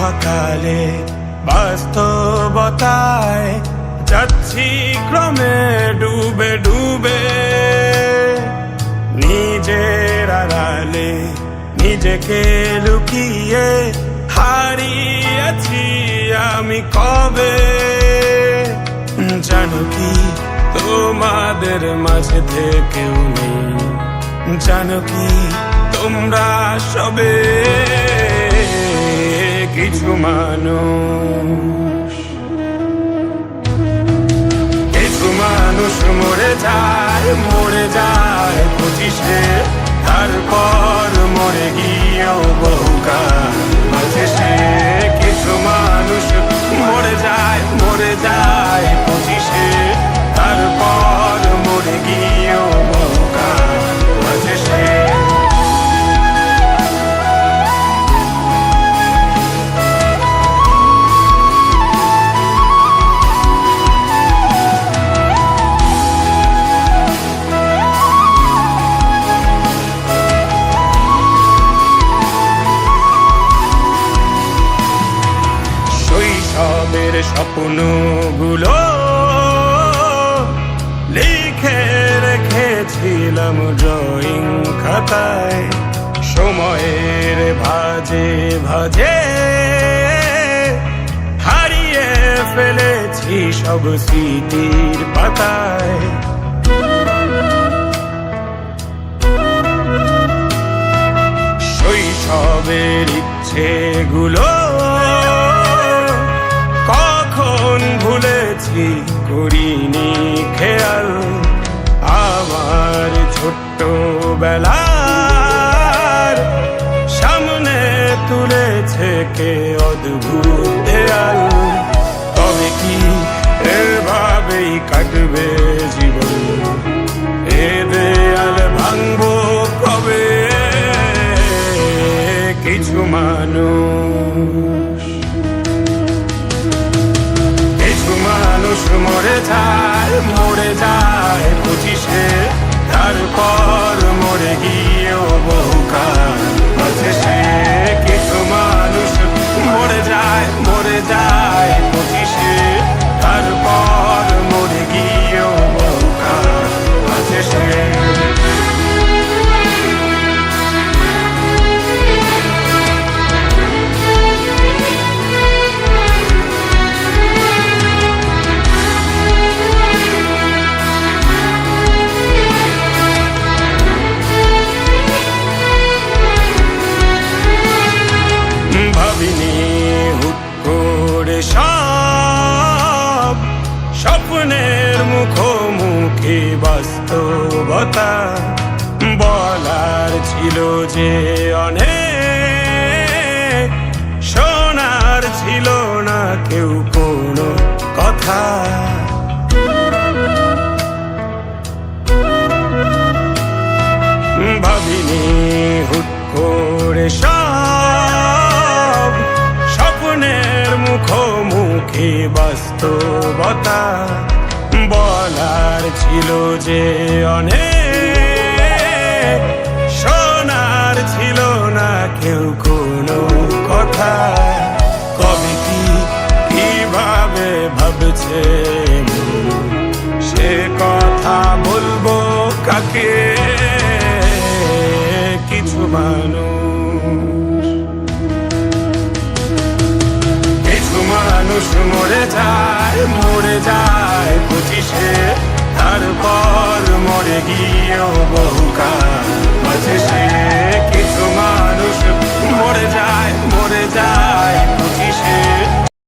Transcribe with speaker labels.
Speaker 1: মহাকালে বাস্তবতায় যাচ্ছি ক্রমে ডুবে ডুবে, নিজের আড়ালে নিজেকে লুকিয়ে হারিয়েছি আমি কবে। জানো কি তোমাদের মাঝে থেকেও নেই, জানো কি তোমরা সবে কিছু মানুষ। কিছু মানুষ মরে যায় 25-এ, তারপর মরে গিয়েও বহুকাল বাঁচে সে। কিছু মানুষ মরে যায় 25-এ, তারপর মরে গিয়েও বহুকাল বাঁচে সে। শৈশবের স্বপ্নগুলো লিখে রেখেছিলাম ড্রয়িং খাতায়, সময়ের ভাজে ভাজে হারিয়ে ফেলেছি সব স্মৃতির পাতায়। শৈশবের ইচ্ছেগুলো কখন ভুলেছি করিনি খেয়াল, আমার ছোট্ট বেলার সামনে তুলেছে কে অদ্ভুত দেয়াল। তবে কি এভাবেই কাটবে জীবন, এ দেয়াল ভাঙবো কবে? কিছু মানুষ মরে যায় 25-এ, তারপর মরে গিয়েও বহুকাল বাঁচে সে। কিছু মানুষ মরে যায় 25-এ, তারপর মরে গিয়েও বহুকাল বাঁচে সে। ভাবিনি হুট করে সব স্বপ্নের মুখোমুখি বাস্তবতা, বলার ছিল যে অনেক, শোনার ছিল না কেউ কোনো কথা। ভাবিনি হুট করে সব স্বপ্নের মুখোমুখি বাস্তবতা, বলার ছিল যে অনেক, শোনার ছিল না কেউ কোনো কথা। কবে কি কিভাবে ভাবছে সে কথা বলবো কাকে? কিছু মানুষ মরে যায় 25-এ, তারপর মরে গিয়েও